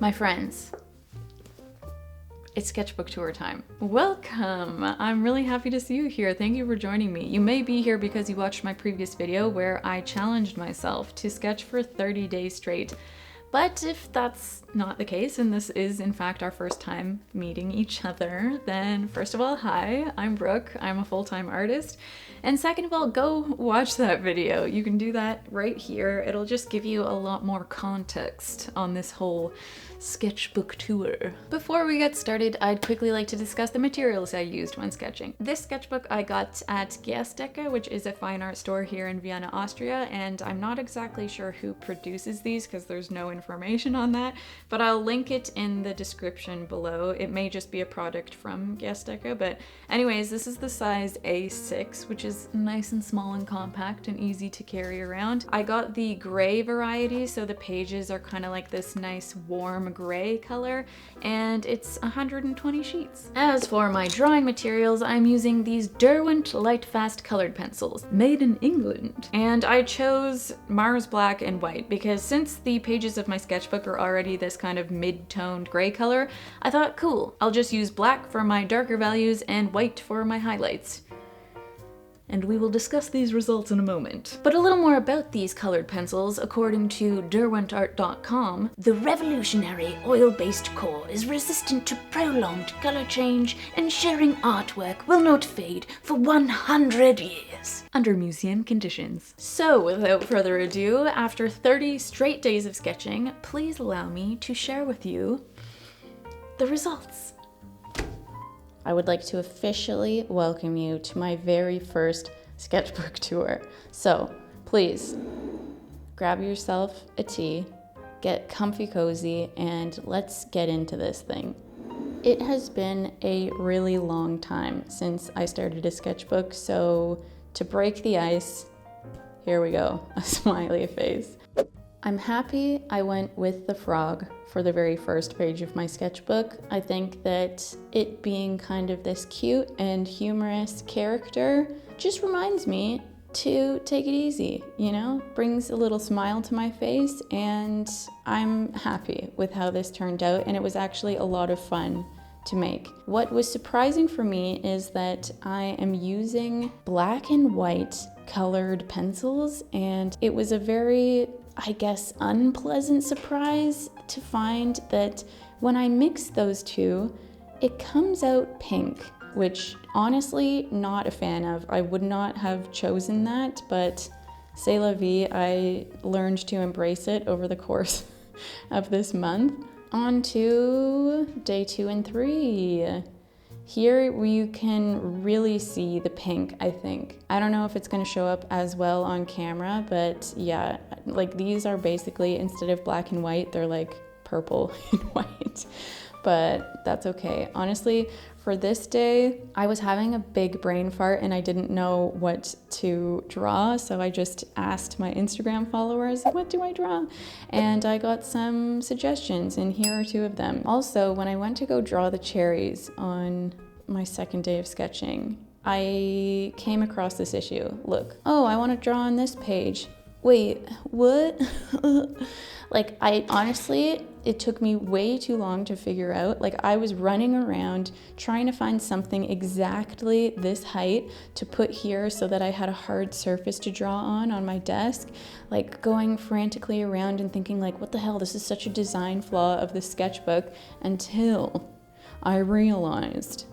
My friends, it's sketchbook tour time. Welcome! I'm really happy to see you here. Thank you for joining me. You may be here because you watched my previous video where I challenged myself to sketch for 30 days straight. But if that's not the case, and this is in fact our first time meeting each other, then first of all, hi, I'm Brooke. I'm a full-time artist. And second of all, go watch that video. You can do that right here. It'll just give you a lot more context on this whole sketchbook tour. Before we get started, I'd quickly like to discuss the materials I used when sketching. This sketchbook I got at Sketchbook, which is a fine art store here in Vienna, Austria, and I'm not exactly sure who produces these because there's no information on that, but I'll link it in the description below. It may just be a product from Sketchbook, but anyways, this is the size A6, which is nice and small and compact and easy to carry around. I got the gray variety, so the pages are kind of like this nice warm gray color, and it's 120 sheets. As for my drawing materials, I'm using these Derwent Lightfast colored pencils, made in England. And I chose Mars Black and White because since the pages of my sketchbook are already this kind of mid-toned gray color, I thought, cool, I'll just use black for my darker values and white for my highlights. And we will discuss these results in a moment. But a little more about these colored pencils. According to derwentart.com, the revolutionary oil-based core is resistant to prolonged color change, ensuring artwork will not fade for 100 years under museum conditions. So without further ado, after 30 straight days of sketching, please allow me to share with you the results. I would like to officially welcome you to my very first sketchbook tour. So please grab yourself a tea, get comfy cozy, and let's get into this thing. It has been a really long time since I started a sketchbook, so to break the ice, here we go, a smiley face. I'm happy I went with the frog for the very first page of my sketchbook. I think that it being kind of this cute and humorous character just reminds me to take it easy, you know? Brings a little smile to my face, and I'm happy with how this turned out, and it was actually a lot of fun to make. What was surprising for me is that I am using black and white colored pencils, and it was a very, I guess, unpleasant surprise to find that when I mix those two, it comes out pink, which honestly, not a fan of. I would not have chosen that, but c'est la vie, I learned to embrace it over the course of this month. On to day 2 and 3. Here you can really see the pink, I think. I don't know if it's gonna show up as well on camera, but yeah, like these are basically, instead of black and white, they're like purple and white, but that's okay. Honestly, for this day, I was having a big brain fart and I didn't know what to draw, so I just asked my Instagram followers, what do I draw? And I got some suggestions, and here are 2 of them. Also, when I went to go draw the cherries on my second day of sketching, I came across this issue. Look, oh, I want to draw on this page. Wait, what? Like, I honestly, it took me way too long to figure out. Like, I was running around trying to find something exactly this height to put here so that I had a hard surface to draw on my desk. Like, going frantically around and thinking like, what the hell, this is such a design flaw of the sketchbook, until I realized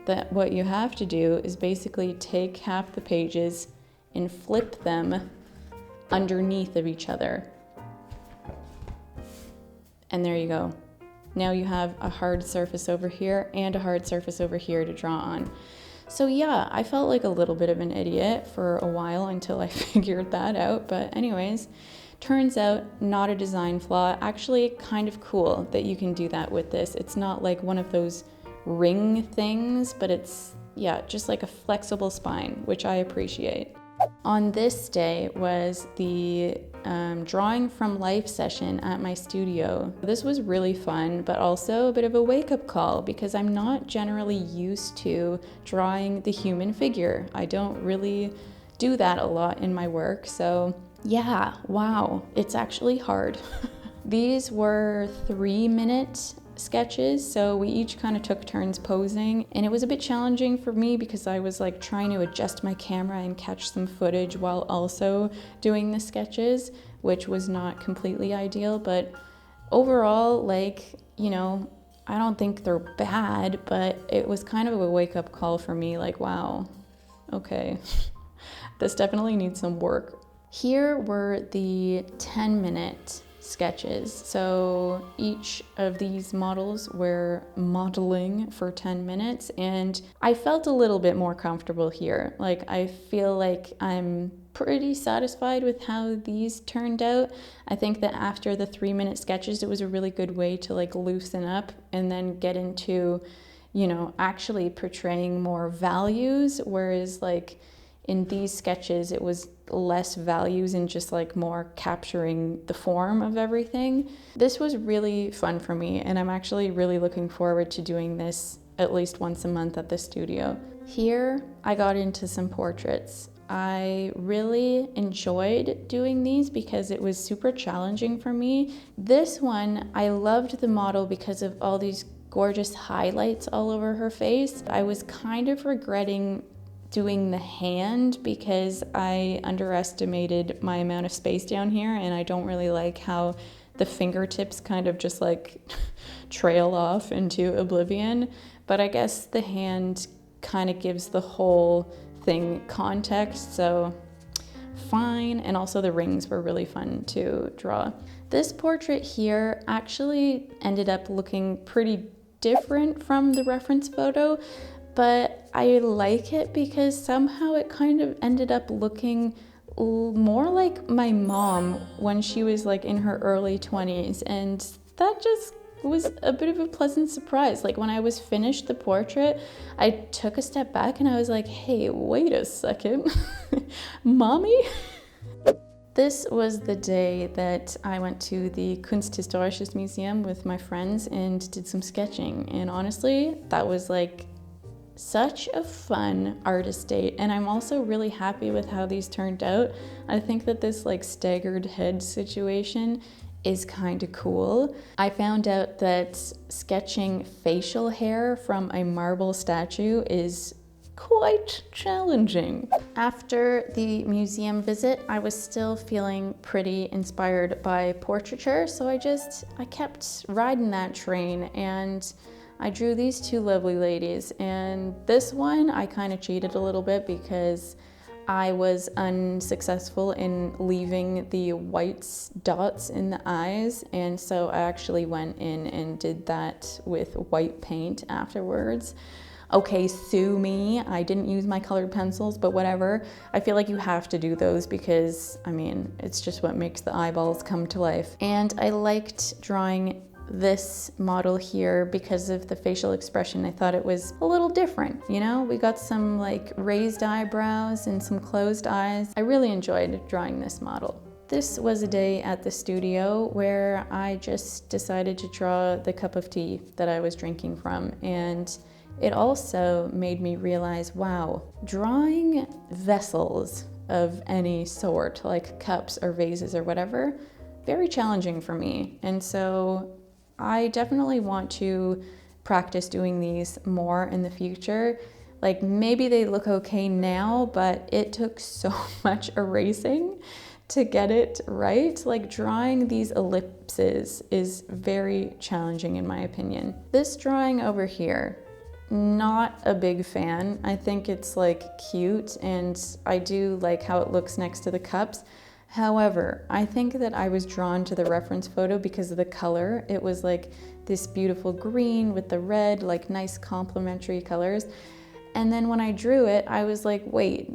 that what you have to do is basically take half the pages and flip them underneath of each other. And there you go. Now you have a hard surface over here and a hard surface over here to draw on. So yeah, I felt like a little bit of an idiot for a while until I figured that out. But anyways, turns out not a design flaw. Actually kind of cool that you can do that with this. It's not like one of those ring things, but it's, yeah, just like a flexible spine, which I appreciate. On this day was the drawing from life session at my studio. This was really fun, but also a bit of a wake-up call because I'm not generally used to drawing the human figure. I don't really do that a lot in my work, so yeah, wow, it's actually hard. These were 3-minute sketches, so we each kind of took turns posing, and it was a bit challenging for me because I was like trying to adjust my camera and catch some footage while also doing the sketches, which was not completely ideal, but overall, like, you know, I don't think they're bad, but it was kind of a wake-up call for me, like, wow, okay, this definitely needs some work. Here were the 10-minute sketches. So each of these models were modeling for 10 minutes, and I felt a little bit more comfortable here. Like, I feel like I'm pretty satisfied with how these turned out. I think that after the 3-minute sketches, it was a really good way to like loosen up and then get into, you know, actually portraying more values, whereas like in these sketches, it was less values and just like more capturing the form of everything. This was really fun for me, and I'm actually really looking forward to doing this at least once a month at the studio. Here, I got into some portraits. I really enjoyed doing these because it was super challenging for me. This one, I loved the model because of all these gorgeous highlights all over her face. I was kind of regretting doing the hand because I underestimated my amount of space down here, and I don't really like how the fingertips kind of just like trail off into oblivion. But I guess the hand kind of gives the whole thing context, so fine. And also the rings were really fun to draw. This portrait here actually ended up looking pretty different from the reference photo, but I like it because somehow it kind of ended up looking more like my mom when she was like in her early 20s, and that just was a bit of a pleasant surprise. Like when I was finished the portrait, I took a step back and I was like, hey, wait a second, mommy? This was the day that I went to the Kunsthistorisches Museum with my friends and did some sketching, and honestly, that was like such a fun artist date, and I'm also really happy with how these turned out. I think that this like staggered head situation is kind of cool. I found out that sketching facial hair from a marble statue is quite challenging. After the museum visit, I was still feeling pretty inspired by portraiture, so I kept riding that train, and I drew these two lovely ladies. And this one, I kind of cheated a little bit because I was unsuccessful in leaving the white dots in the eyes, and so I actually went in and did that with white paint afterwards. Okay, sue me, I didn't use my colored pencils, but whatever. I feel like you have to do those because, I mean, it's just what makes the eyeballs come to life. And I liked drawing this model here because of the facial expression. I thought it was a little different, you know? We got some like raised eyebrows and some closed eyes. I really enjoyed drawing this model. This was a day at the studio where I just decided to draw the cup of tea that I was drinking from, and it also made me realize, wow, drawing vessels of any sort, like cups or vases or whatever, very challenging for me. And so I definitely want to practice doing these more in the future. Like maybe they look okay now, but it took so much erasing to get it right. Like drawing these ellipses is very challenging in my opinion. This drawing over here, not a big fan. I think it's like cute, and I do like how it looks next to the cups. However, I think that I was drawn to the reference photo because of the color. It was like this beautiful green with the red, like nice complementary colors. And then when I drew it, I was like, wait,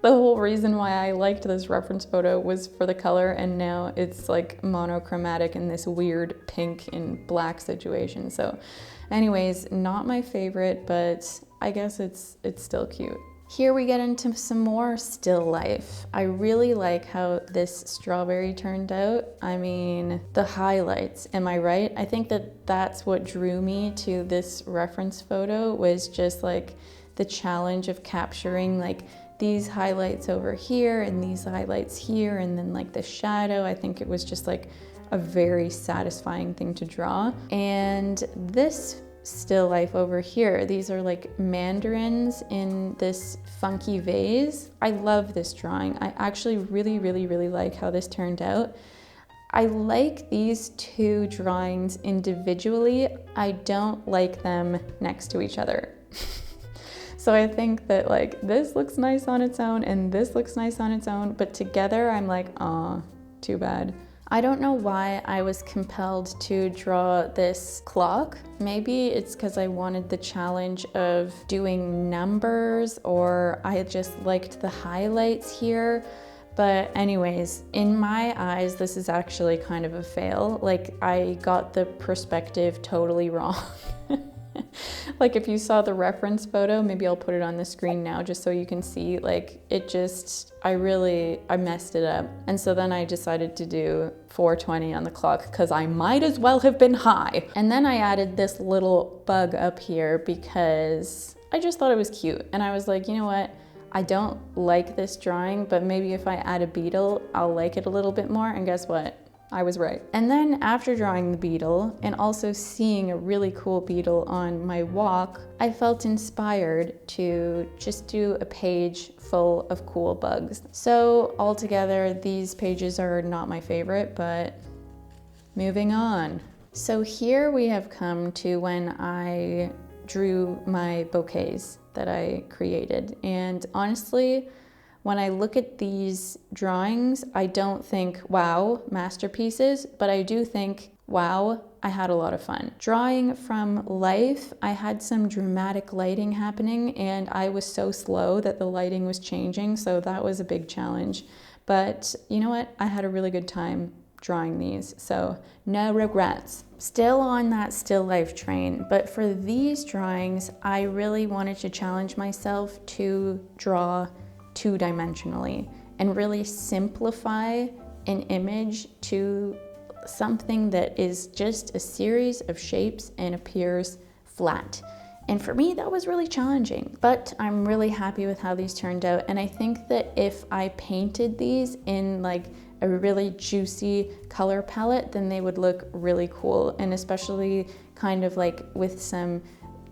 the whole reason why I liked this reference photo was for the color, and now it's like monochromatic in this weird pink and black situation. So anyways, not my favorite, but I guess it's still cute. Here we get into some more still life. I really like how this strawberry turned out. I mean, the highlights, am I right? I think that that's what drew me to this reference photo, was just like the challenge of capturing like these highlights over here and these highlights here, and then like the shadow. I think it was just like a very satisfying thing to draw. And this still life over here, these are like mandarins in this funky vase. I love this drawing. I actually really, really, really like how this turned out. I like these two drawings individually. I don't like them next to each other. So I think that like this looks nice on its own and this looks nice on its own, but together I'm like, aw, too bad. I don't know why I was compelled to draw this clock. Maybe it's because I wanted the challenge of doing numbers, or I just liked the highlights here. But anyways, in my eyes, this is actually kind of a fail. Like, I got the perspective totally wrong. Like, if you saw the reference photo, maybe I'll put it on the screen now just so you can see, like, it just, I messed it up. And so then I decided to do 4:20 on the clock because I might as well have been high. And then I added this little bug up here because I just thought it was cute. And I was like, you know what? I don't like this drawing, but maybe if I add a beetle, I'll like it a little bit more. And guess what? I was right. And then after drawing the beetle and also seeing a really cool beetle on my walk, I felt inspired to just do a page full of cool bugs. So altogether, these pages are not my favorite, but moving on. So here we have come to when I drew my bouquets that I created. And honestly, when I look at these drawings, I don't think, wow, masterpieces, but I do think, wow, I had a lot of fun. Drawing from life, I had some dramatic lighting happening and I was so slow that the lighting was changing, so that was a big challenge. But you know what? I had a really good time drawing these, so no regrets. Still on that still life train, but for these drawings, I really wanted to challenge myself to draw two-dimensionally and really simplify an image to something that is just a series of shapes and appears flat. And for me, that was really challenging, but I'm really happy with how these turned out. And I think that if I painted these in like a really juicy color palette, then they would look really cool. And especially kind of like with some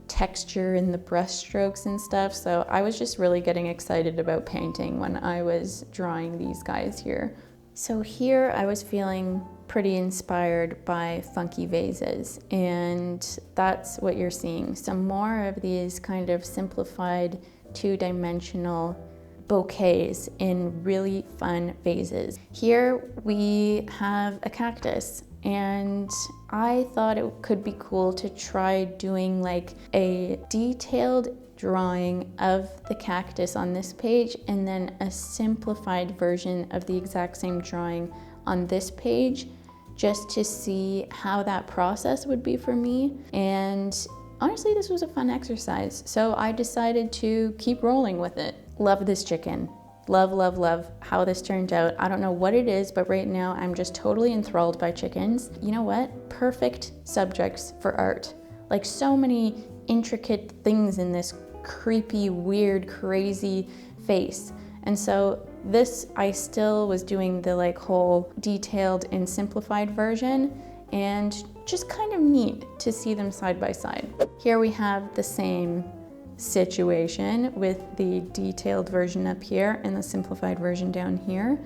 texture in the brush strokes and stuff. So I was just really getting excited about painting when I was drawing these guys here. So here I was feeling pretty inspired by funky vases, and that's what you're seeing. Some more of these kind of simplified two-dimensional bouquets in really fun vases. Here we have a cactus, and I thought it could be cool to try doing like a detailed drawing of the cactus on this page and then a simplified version of the exact same drawing on this page, just to see how that process would be for me. And honestly, this was a fun exercise, so I decided to keep rolling with it. Love this chicken. Love, love, love how this turned out. I don't know what it is, but right now I'm just totally enthralled by chickens. You know what? Perfect subjects for art. Like, so many intricate things in this creepy, weird, crazy face. And so this, I still was doing the like whole detailed and simplified version, and just kind of neat to see them side by side. Here we have the same situation with the detailed version up here and the simplified version down here.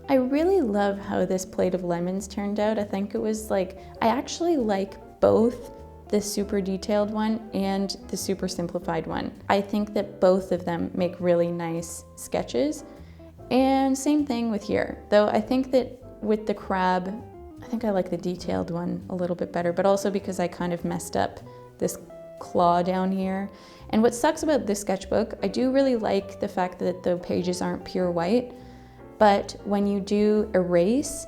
I really love how this plate of lemons turned out. I think it was like, I actually like both the super detailed one and the super simplified one. I think that both of them make really nice sketches. And same thing with here, though I think that with the crab, I think I like the detailed one a little bit better, but also because I kind of messed up this claw down here. And what sucks about this sketchbook, I do really like the fact that the pages aren't pure white, but when you do erase,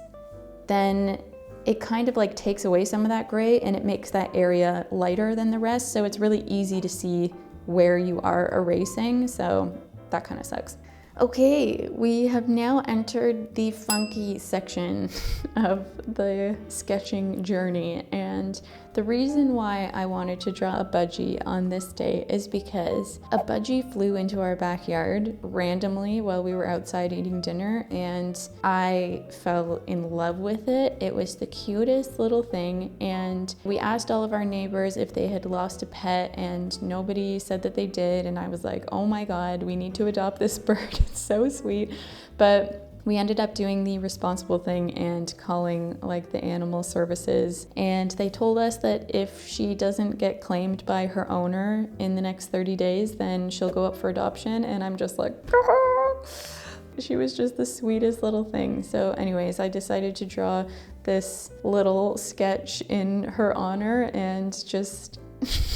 then it kind of like takes away some of that gray and it makes that area lighter than the rest. So it's really easy to see where you are erasing. So that kind of sucks. Okay, we have now entered the funky section of the sketching journey, and the reason why I wanted to draw a budgie on this day is because a budgie flew into our backyard randomly while we were outside eating dinner, and I fell in love with it. It was the cutest little thing, and we asked all of our neighbors if they had lost a pet, and nobody said that they did, and I was like, oh my god, we need to adopt this bird. It's so sweet. But we ended up doing the responsible thing and calling like the animal services, and they told us that if she doesn't get claimed by her owner in the next 30 days, then she'll go up for adoption. And I'm just like, she was just the sweetest little thing. So anyways, I decided to draw this little sketch in her honor and just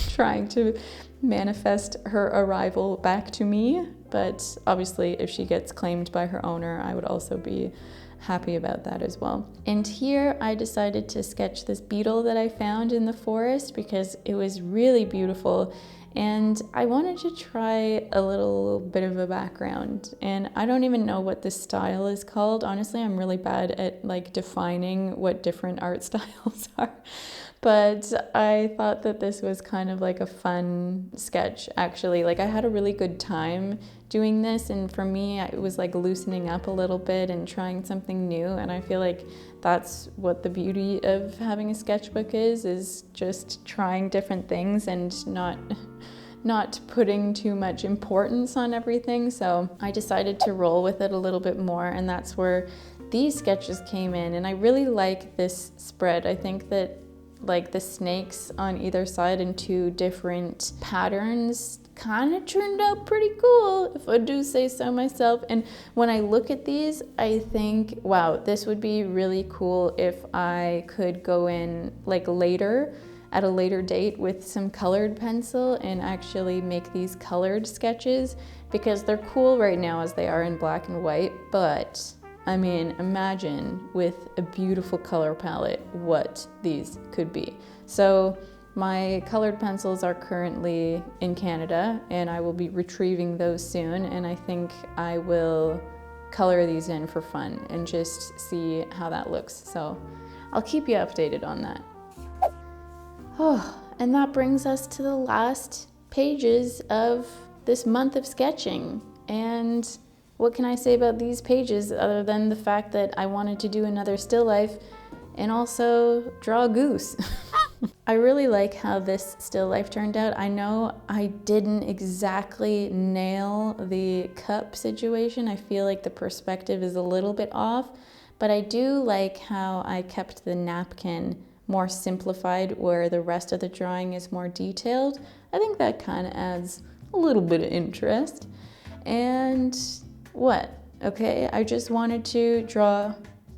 trying to manifest her arrival back to me. But obviously if she gets claimed by her owner, I would also be happy about that as well. And here I decided to sketch this beetle that I found in the forest because it was really beautiful, and I wanted to try a little bit of a background. And I don't even know what this style is called. Honestly, I'm really bad at like defining what different art styles are. But I thought that this was kind of like a fun sketch, actually. Like, I had a really good time doing this, and for me, it was like loosening up a little bit and trying something new. And I feel like that's what the beauty of having a sketchbook is just trying different things and not putting too much importance on everything. So I decided to roll with it a little bit more, and that's where these sketches came in. And I really like this spread. I think that like the snakes on either side in two different patterns kind of turned out pretty cool, if I do say so myself. And when I look at these, I think, wow, this would be really cool if I could go in like later, at a later date, with some colored pencil and actually make these colored sketches, because they're cool right now as they are in black and white. But I mean, imagine with a beautiful color palette what these could be. So my colored pencils are currently in Canada, and I will be retrieving those soon, and I think I will color these in for fun and just see how that looks. So I'll keep you updated on that. Oh, and that brings us to the last pages of this month of sketching. And what can I say about these pages other than the fact that I wanted to do another still life and also draw a goose? I really like how this still life turned out. I know I didn't exactly nail the cup situation. I feel like the perspective is a little bit off, but I do like how I kept the napkin more simplified where the rest of the drawing is more detailed. I think that kind of adds a little bit of interest. And what? Okay, I just wanted to draw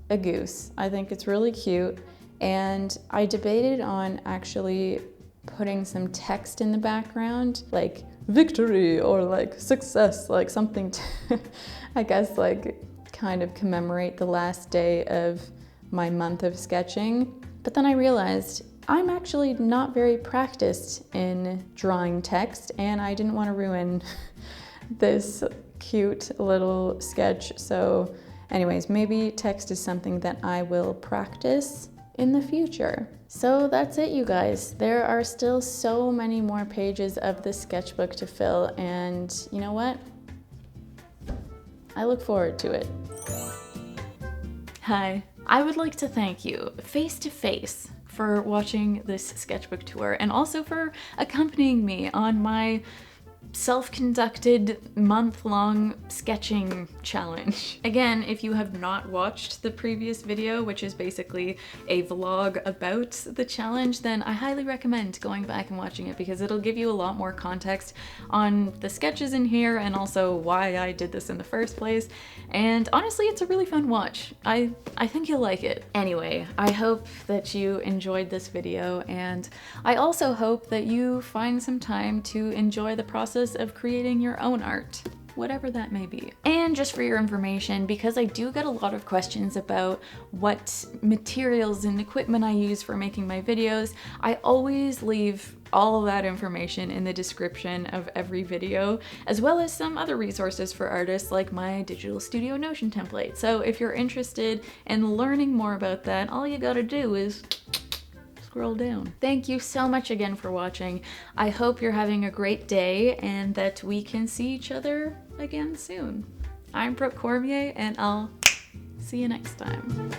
a goose. I think it's really cute, and I debated on actually putting some text in the background, like victory or like success, like something to, I guess, like kind of commemorate the last day of my month of sketching. But then I realized I'm actually not very practiced in drawing text, and I didn't want to ruin this cute little sketch. So anyways, maybe text is something that I will practice in the future. So that's it, you guys. There are still so many more pages of this sketchbook to fill, and you know what? I look forward to it. Hi, I would like to thank you face to face for watching this sketchbook tour, and also for accompanying me on my self-conducted month-long sketching challenge. Again, if you have not watched the previous video, which is basically a vlog about the challenge, then I highly recommend going back and watching it, because it'll give you a lot more context on the sketches in here and also why I did this in the first place. And honestly, it's a really fun watch. I think you'll like it. Anyway, I hope that you enjoyed this video, and I also hope that you find some time to enjoy the process of creating your own art. whatever that may be. And just for your information, because I do get a lot of questions about what materials and equipment I use for making my videos, I always leave all of that information in the description of every video, as well as some other resources for artists like my Digital Studio Notion template. So if you're interested in learning more about that, all you gotta do is scroll down. Thank you so much again for watching. I hope you're having a great day and that we can see each other again soon. I'm Brooke Cormier, and I'll see you next time.